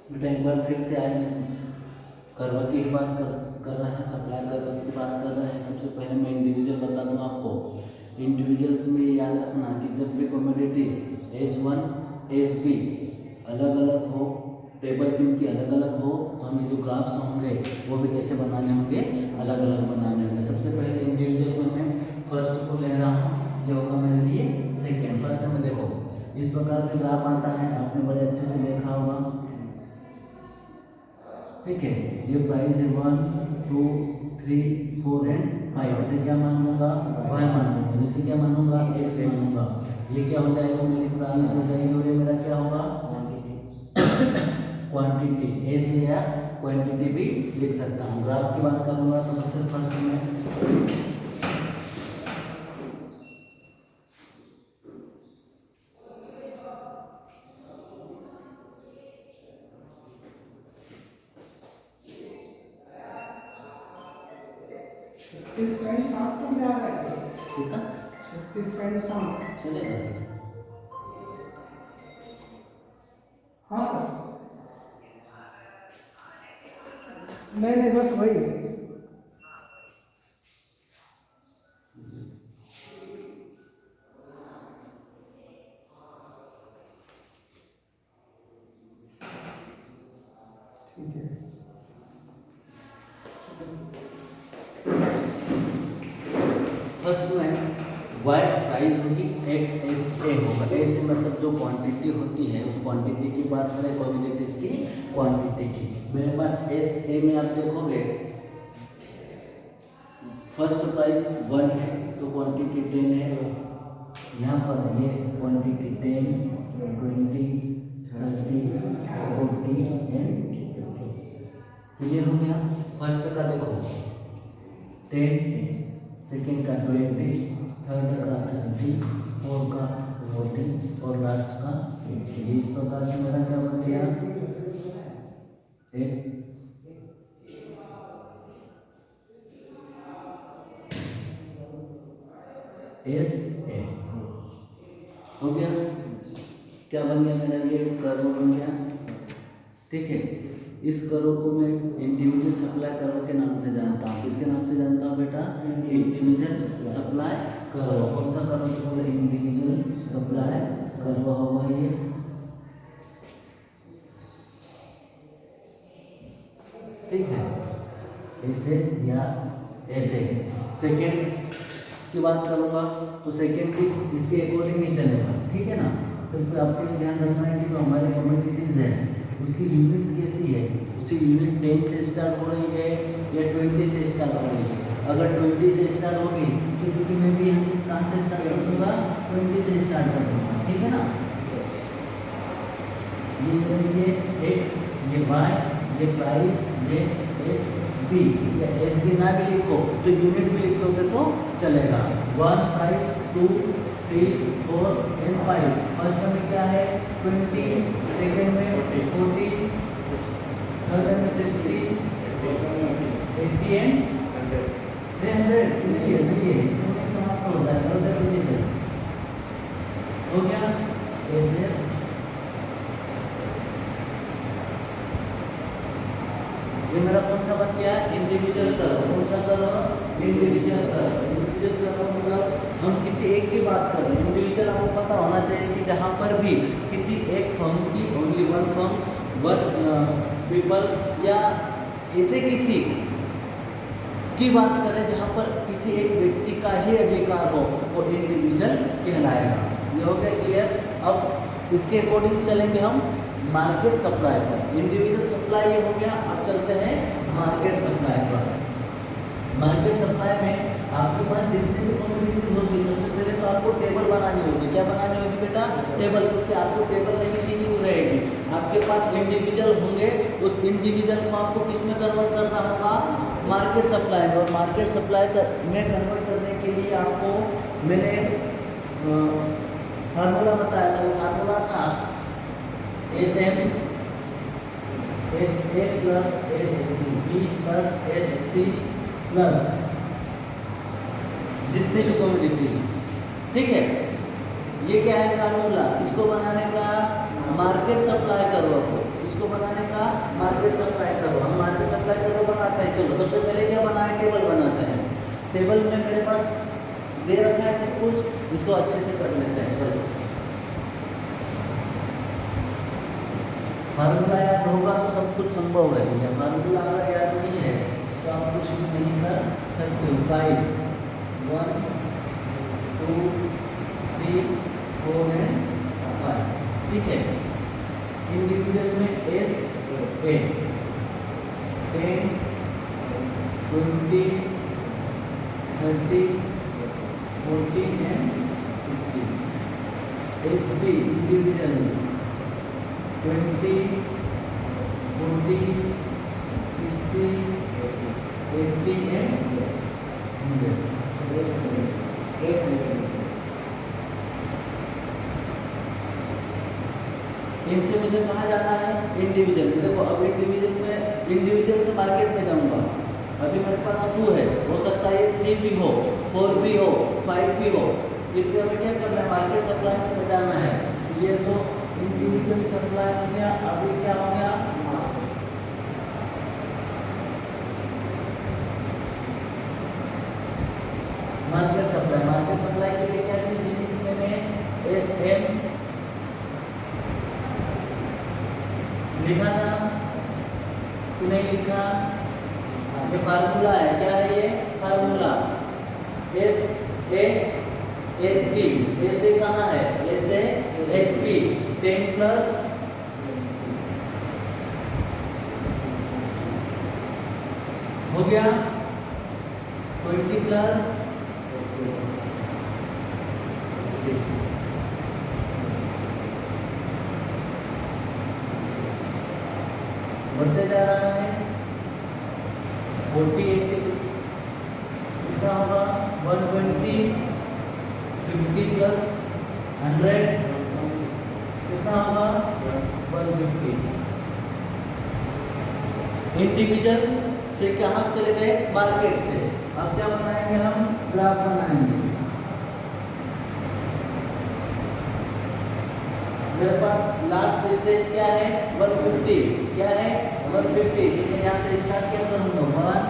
बेटा एक बार फिर से आज कर्व की ही बात कर रहे हैं, सप्लाई कर्व्स की बात कर रहे हैं। सबसे पहले मैं इंडिविजुअल बता दूं आपको। इंडिविजुअल्स में याद रखना कि जब भी कमोडिटीज S1 SB अलग अलग हो, टेबल्स इनकी अलग अलग हो, तो हमें जो ग्राफ्स होंगे वो भी कैसे बनाने होंगे, अलग अलग बनाने होंगे। सबसे पहले इंडिविजुअल में मैं फर्स्ट को ले रहा हूँ, ये होगा मेरे लिए सेकेंड। फर्स्ट में देखो इस प्रकार से ग्राफ आता है, आपने बड़े अच्छे से देखा होगा, ठीक है। ये प्राइस है 1 2 3 4 एंड 5। ऐसे क्या मानूंगा, y मानूंगा, नीचे क्या मानूंगा, x मानूंगा। ये क्या हो जाएगा, मेरी प्राइस हो जाएगी और ये मेरा क्या होगा, क्वांटिटी। ए से या क्वांटिटी भी लिख सकता हूँ। ग्राफ की बात करूंगा तो सबसे फर्स्ट में तक जा रहा है। कितना 36.7 चलेगा सर? हाँ सर, नहीं नहीं बस वही। ठीक है, फर्स्ट में y प्राइस होगी, x एस ए होगा। ए से मतलब जो क्वांटिटी होती है उस क्वांटिटी की बात करें, कमोडिटीज की क्वांटिटी की। मेरे पास एस ए में आप देखोगे फर्स्ट प्राइस 1 है तो क्वांटिटी 10 है। यहाँ पर ये क्वांटिटी 10 20 30 40 एंड 50। क्लियर हो गया? फर्स्ट का देखो 10, सेकेंड का 20, थर्ड का 30, फोर्थ का 40 और लास्ट का 80। इस प्रकार से मेरा क्या बन गया, एक एस ए हो गया। क्या बन गया मेरा, ये कर्व बन गया, ठीक है। इस कर्व को मैं इंडिविजुअल सप्लाई कर्व के नाम से जानता हूँ। किसके नाम से जानता हूँ बेटा, इंडिविजुअल सप्लाई कर्व। कौन सा कर्व से बोले, इंडिविजुअल सप्लाई कर्व होगा ये, ठीक है। ऐसे या ऐसे। सेकेंड की बात करूँगा तो सेकेंड इसके अकॉर्डिंग नहीं चलेगा, ठीक है ना। तो फिर आपको ये ध्यान रखना है कि जो हमारे कमोडिटीज है उसकी यूनिट्स कैसी है, उसकी यूनिट 10 से स्टार्ट हो रही है या 20 से स्टार्ट हो रही है। अगर 20 से स्टार्ट होगी तो चूंकि मैं भी यहाँ से कहाँ से स्टार्ट कर दूँगा, 20 से स्टार्ट कर दूँगा, ठीक है ना। ये x, ये y, ये प्राइस, ये एस बी या एस बी ना भी लिखो तो यूनिट भी लिखोगे तो चलेगा। 1 प्राइस 2 3 4 एंड 5। फर्स्ट में क्या है 20, सेकेंड में 40, थर्ड में 60, 80 एंड 300। नहीं समाप्त हो जाएगा, हो गया। एस ये मेरा कौन सा बन गया, इंडिविजुअल कर्व। कौन सा curve, individual curve. Individual curve मतलब हम किसी एक की बात कर रहे हैं। इंडिविजुअल आपको पता होना चाहिए कि जहाँ पर भी किसी एक फर्म की only one firm one people या ऐसे किसी की बात करें जहाँ पर किसी एक व्यक्ति का ही अधिकार हो वो इंडिविजुअल कहलाएगा। ये हो गया क्लियर। अब इसके अकॉर्डिंग चलेंगे हम मार्केट सप्लाई पर। इंडिविजुअल सप्लाई ये हो गया, अब चलते हैं मार्केट सप्लाई पर। मार्केट सप्लाई में आपके पास जितनी भी कमोडिटीज होगी सबसे पहले तो आपको टेबल बनानी होगी। क्या बनानी होगी बेटा, टेबल। क्योंकि आपको टेबल नहीं लिखी हुई रहेगी, आपके पास इंडिविजुअल होंगे, उस इंडिविजुअल को आपको किस में कन्वर्ट करना होगा, मार्केट सप्लाई में। और मार्केट सप्लाई में कन्वर्ट करने के लिए आपको मैंने फार्मूला बताया था। वो फार्मूला था S M S A plus S B plus S C plus जितने भी कमोडिटीज, ठीक है। ये क्या है फार्मूला, इसको बनाने का, मार्केट सप्लाई कर्व को। इसको बनाने का मार्केट सप्लाई करो, हम मार्केट सप्लाई करो बनाते हैं। चलो सबसे पहले क्या बनाए, टेबल बनाते हैं। टेबल में मेरे पास दे रखा है सब कुछ, इसको अच्छे से कर लेते हैं। चलो फार्मूला याद होगा तो सब कुछ संभव है। मुझे फार्मूला अगर याद नहीं है तो आप कुछ भी नहीं कर सकते हो। 5 1 2 3 4 एंड 5, ठीक है। इंडिविजुअल में S A 10 20 30 40 and 50। S B individual 20 40 60 80 and 100। इनसे मुझे कहाँ जाना है, इंडिविजुअल। देखो अब इंडिविजुअल में, इंडिविजुअल से मार्केट में जाऊंगा। अभी मेरे पास 2 है, हो सकता है ये 3 भी हो, 4 भी हो, 5 भी हो। इसलिए हमें क्या करना है, मार्केट सप्लाई में जाना है। ये तो इंडिविजुअल सप्लाई हो गया। अभी क्या हो गया, मार्केट सप्लाई। मार्केट सप्लाई के लिए क्या चीज लिखी थी मैंने, एस एम लिखा था कि नहीं लिखा। ये फार्मूला है, क्या है ये formula, S A S B. S A कहाँ है, S A S B 10 plus हो गया 20 प्लस बढ़ते जा रहा है 40 80 कितना होगा 120 50 प्लस 100 कितना होगा 150। इंडिविजुअल से कहाँ चले गए, मार्केट से। अब क्या बनाएंगे हम, ग्राफ बनाएंगे। मेरे पास लास्ट स्टेज क्या है 150, क्या है 150। मैं यहाँ से स्टार्ट क्या करूँगा 1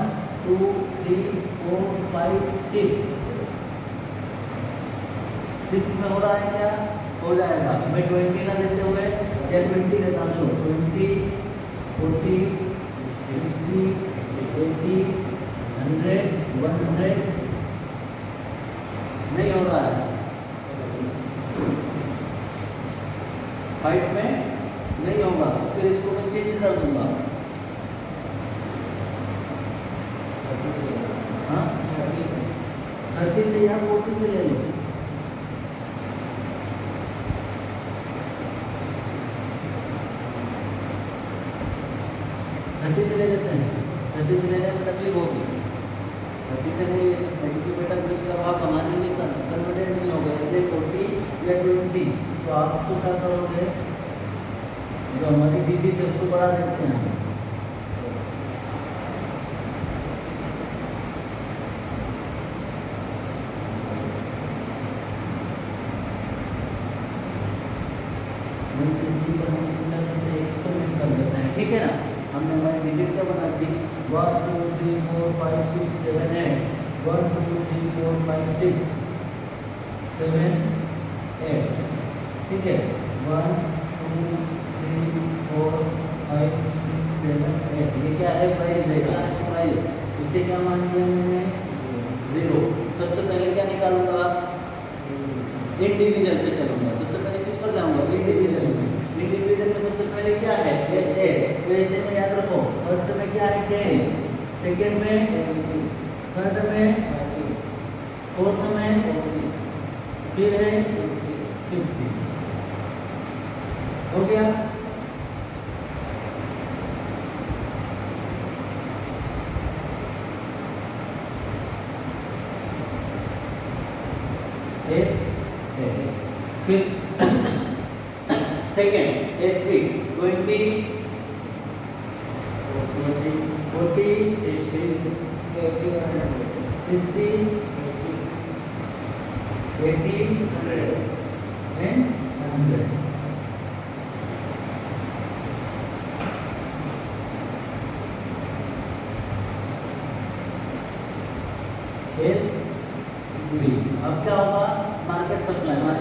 2 3 4 5 6 6 में हो रहा है, क्या हो जाएगा। मैं 20 ना लेते हुए या 20 लेता हूँ, 20 40 60 80 100 100 नहीं हो रहा है। 5 में नहीं होगा तो फिर इसको मैं चेंज कर दूंगा। हाँ 30 से या 40 से ले लो। 30 से ले लेते हैं, 30 से लेने में तकलीफ होगी। 30 से नहीं ले सकते क्योंकि बेटा बीच का भाव हमारे लिए कन्वर्टेड नहीं होगा, इसलिए 40 या 20। तो आप तो क्या करोगे, जो हमारी डिजिट है उसको बढ़ा देते हैं। एक्सपेरिमेंट कर लेते हैं, ठीक है ना। हमने हमारी डिजिट क्या बना दी 1 2 3 4 5 6 7 8 1 2 3 4 5 6 7 8, ठीक है 1 2 3 4 5 6 7 8। ये क्या है, प्राइस है, क्या है प्राइस। इसे क्या मान लिया मैंने 0। सबसे पहले क्या निकालूंगा, इंडिविजुअल पे चलूंगा। सबसे पहले किस पर जाऊंगा, इंडिविजुअल में। इंडिविजुअल में सबसे पहले क्या है एस ए, तो एस ए में याद रखो फर्स्ट में क्या है 10, सेकेंड में, थर्ड में, फोर्थ में, फिर है 50। हो गया। एस ए, फिर second S B 20 40 60 80 100 and 100। S B. अब क्या होगा, मार्केट सप्लाई में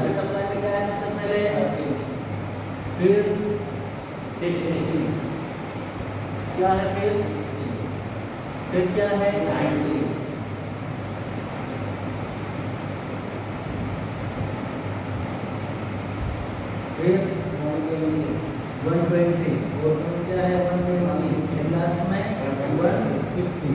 क्या है सबसे पहले, फिर एस टी क्या है, फिर क्या है 90, फिर 120 और फिर क्या है 120, लास्ट में 150।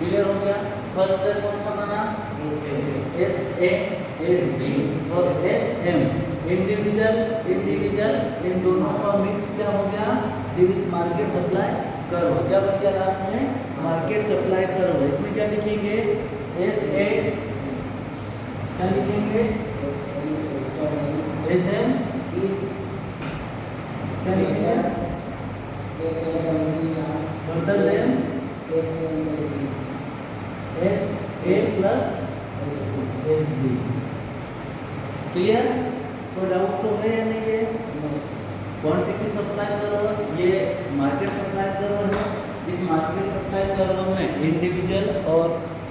क्लियर हो गया। फर्स्ट स्टेप कौन सा बना, एस ए एस बी और एस एम, इंडिविजुअल इन दोनों का मिक्स क्या हो गया, मार्केट सप्लाई कर्व। क्या बन गया लास्ट में, मार्केट सप्लाई कर्व। इसमें क्या लिखेंगे, एस ए, क्या लिखेंगे, एस एम, क्या लिखेंगे, टोटल लेम S A plus S B. Clear, कोई डाउट तो है या नहीं है। क्वांटिटी सप्लाई कर्व, ये मार्केट सप्लाई कर्व है। इस मार्केट सप्लाई कर्व में इंडिविजुअल और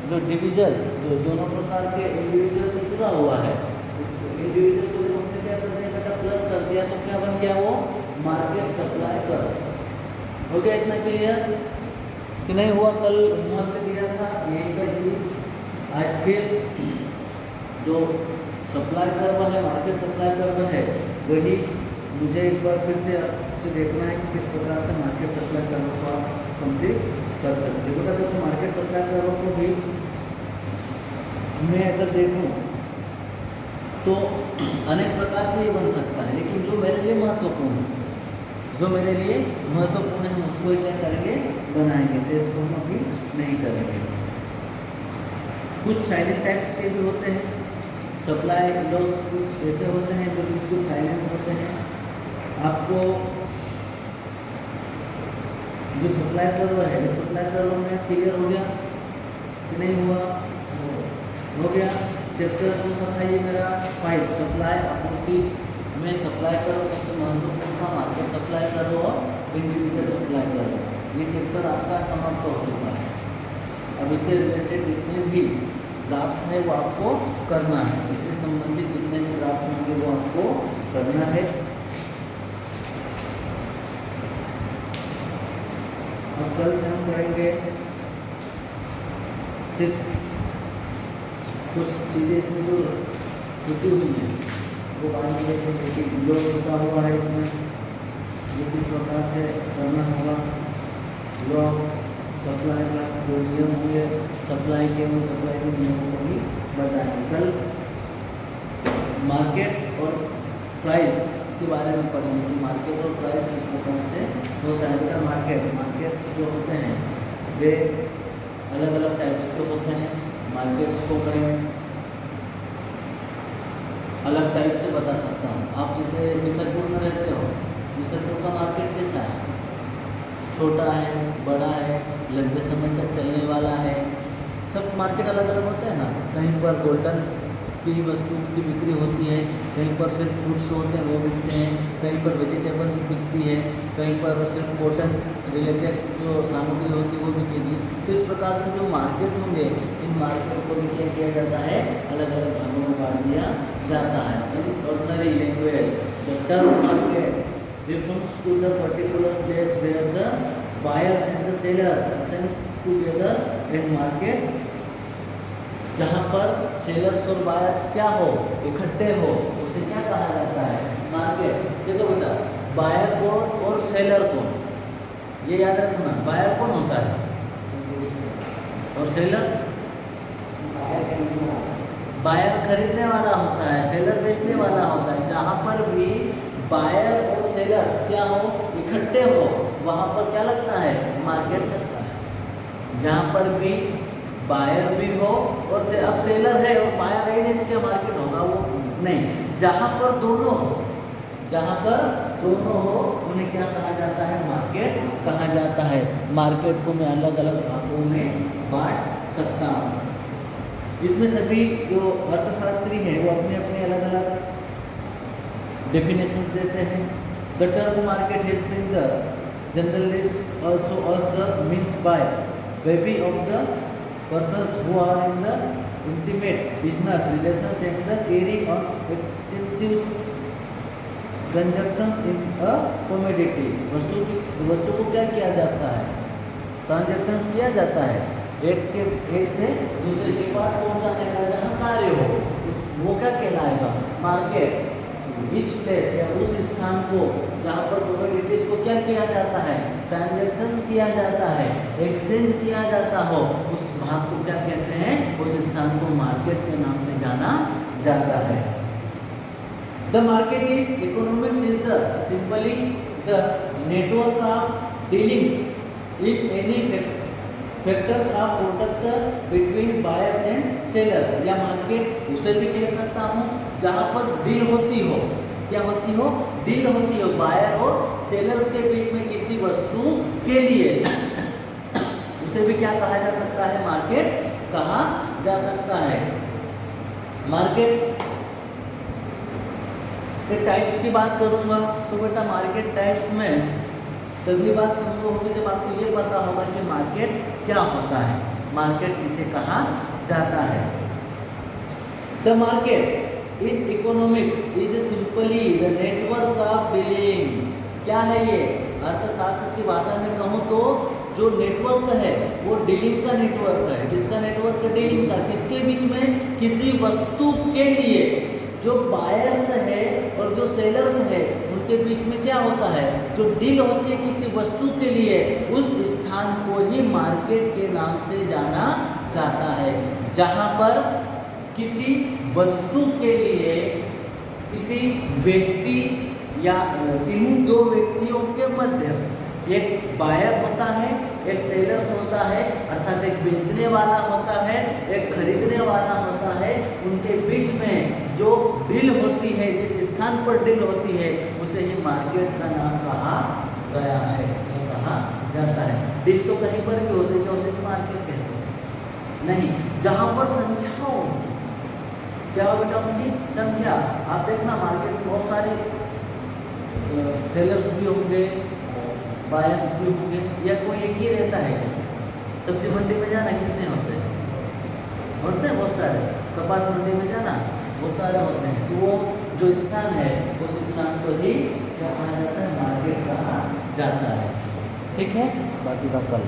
जो डिविजन, जो दोनों प्रकार के इंडिविजुअल से जुड़ा हुआ है, इंडिविजुअल को जब हमने क्या कर दिया बेटा, प्लस कर दिया तो क्या बन गया, वो मार्केट सप्लाई कर्व हो गया। इतना क्लियर कि नहीं हुआ, कल होमवर्क दिया था यही का ही। आज फिर जो सप्लाई कर्व है, मार्केट सप्लाई कर्व है, वही मुझे एक बार फिर से आपसे देखना है कि किस प्रकार से मार्केट सप्लाई कर्व को आप कंप्लीट कर सकते हैं। बेटा देखो, मार्केट सप्लाई कर्व को भी मैं अगर देखूं तो अनेक प्रकार से ये बन सकता है, लेकिन जो मेरे लिए महत्वपूर्ण है, हम उसको ही क्या करेंगे, बनाएंगे, शेष को हम अभी नहीं करेंगे। कुछ साइलेंट टाइप्स के भी होते हैं सप्लाई लॉस, कुछ ऐसे होते हैं जो बिल्कुल साइलेंट होते हैं। आपको जो सप्लाई कर्व है, सप्लाई कर्व में क्लियर हो गया कि नहीं हुआ, हो गया। चैप्टर कौन सा था ये मेरा, 5 सप्लाई आपूर्ति में सप्लाई कर्व सबसे महत्वपूर्ण था, मार्केट सप्लाई कर्व और इंडिविजुअल सप्लाई कर्व। ये चैप्टर आपका समाप्त हो चुका है। अब इससे रिलेटेड जितने भी ग्राफ्स हैं वो आपको करना है, इससे संबंधित जितने भी ग्राफ्स होंगे वो आपको करना है। अब कल से हम पढ़ेंगे 6, कुछ चीज़ें इसमें जो छूटी हुई हैं वो बात देखेंगे कि जो होता हुआ है इसमें ये किस प्रकार से करना होगा। लॉ ऑफ सप्लाई का जो नियम होंगे सप्लाई के, उन सप्लाई के नियमों को भी बताएंगे। कल मार्केट और प्राइस के बारे में पढ़ेंगे कि मार्केट और प्राइस किस प्रकार से होता है। बेटा मार्केट्स जो होते हैं वे अलग अलग टाइप्स के होते हैं। मार्केट्स को मैं अलग टाइप से बता सकता हूँ। आप जैसे मिसरपुर में रहते हो, मिसरपुर का मार्केट कैसा है, छोटा है, बड़ा है, लंबे समय तक चलने वाला है। सब मार्केट अलग अलग होते हैं ना। कहीं पर गोल्डन की वस्तु की बिक्री होती है, कहीं पर सिर्फ फ्रूट्स होते हैं वो बिकते हैं, कहीं पर वेजिटेबल्स बिकती है, कहीं पर सिर्फ कॉटन रिलेटेड जो सामग्री होती है वो बिकेगी। तो इस प्रकार से जो मार्केट होंगे, इन मार्केट को भी क्या किया जाता है, अलग अलग भागों में बांट दिया जाता है। In ordinary language the term market refers to the particular place where the buyers and the sellers assemble together in market, जहाँ पर सेलर्स और बायर्स क्या हो, इकट्ठे हो, उसे क्या कहा जाता है, मार्केट। देखो बेटा, बायर कौन और सेलर कौन, ये याद रखना। बायर कौन होता है और सेलर, बायर खरीदने वाला होता है, सेलर बेचने वाला होता है। जहाँ पर भी बायर और सेलर्स क्या हो, इकट्ठे हो, वहाँ पर क्या लगता है, मार्केट लगता है। जहाँ पर भी बायर भी हो और से अब सेलर है और बायर है नहीं तो क्या मार्केट होगा, वो नहीं। जहाँ पर दोनों हो उन्हें क्या कहा जाता है, मार्केट कहा जाता है। मार्केट को मैं अलग अलग भागों में बांट सकता हूँ। इसमें सभी जो अर्थशास्त्री हैं वो अपने अपने अलग अलग डेफिनेशंस देते हैं। The term market has been the generalist also as the means by way of the persons who are in the intimate business relations and the carry on extensive transactions in a commodity। वस्तु को क्या किया जाता है? Transactions किया जाता है एक से दूसरे के पास पहुंचाने का जहाँ कार्य हो, वो क्या कहलाएगा? मार्केट। विच प्लेस या उस स्थान को जहाँ पर कमोडिटीज को क्या किया जाता है? ट्रांजैक्शंस किया जाता है, एक्सचेंज किया जाता हो, उस भाग को क्या कहते हैं? उस स्थान को मार्केट के नाम से जाना जाता है। The market is economics is the simply the network of dealings in any factors of product between buyers and sellers. या मार्केट उसे भी कह सकता हूँ जहाँ पर डील होती हो। क्या होती हो? डील होती हो बायर और सेलर्स के बीच में किसी वस्तु के लिए, उसे भी क्या कहा जा सकता है? मार्केट कहा जा सकता है। मार्केट के टाइप्स की बात करूंगा तो बेटा मार्केट टाइप्स में तभी बात संभव होगी जब आपको ये पता होगा कि मार्केट क्या होता है, मार्केट किसे कहा जाता है। The market in economics is simply the network of dealing. क्या है ये? अर्थशास्त्र की भाषा में कहूँ तो जो नेटवर्क है वो डीलिंग का नेटवर्क है। किसका नेटवर्क है? डीलिंग का। किसके बीच में? किसी वस्तु के लिए जो बायर्स है और जो सेलर्स है उनके बीच में क्या होता है? जो डील होती है किसी वस्तु के लिए, उस स्थान को ही मार्केट के नाम से जाना जाता है, जहाँ पर किसी वस्तु के लिए किसी व्यक्ति या इन्हीं दो व्यक्तियों के मध्य एक बायर होता है, एक सेलर्स होता है, अर्थात एक बेचने वाला होता है, एक खरीदने वाला होता है। उनके बीच में जो डील होती है, जिस स्थान पर डील होती है, उसे ही मार्केट का नाम कहा गया है, कहा जाता है। डील तो कहीं पर भी होती है, जो उसे मार्केट कहते हैं। नहीं, जहाँ पर संख्याओं क्या हो बेटा? उनकी संख्या। आप देखना मार्केट में बहुत सारे सेलर्स भी होंगे, बायर्स भी होंगे, या कोई एक ही रहता है? सब्जी मंडी में जाना कितने होते हैं? होते हैं बहुत सारे। कपास मंडी में जाना बहुत सारे होते हैं। तो वो जो स्थान है उस स्थान को ही क्या कहा जाता है? मार्केट कहा जाता है। ठीक है, बाकी का कल।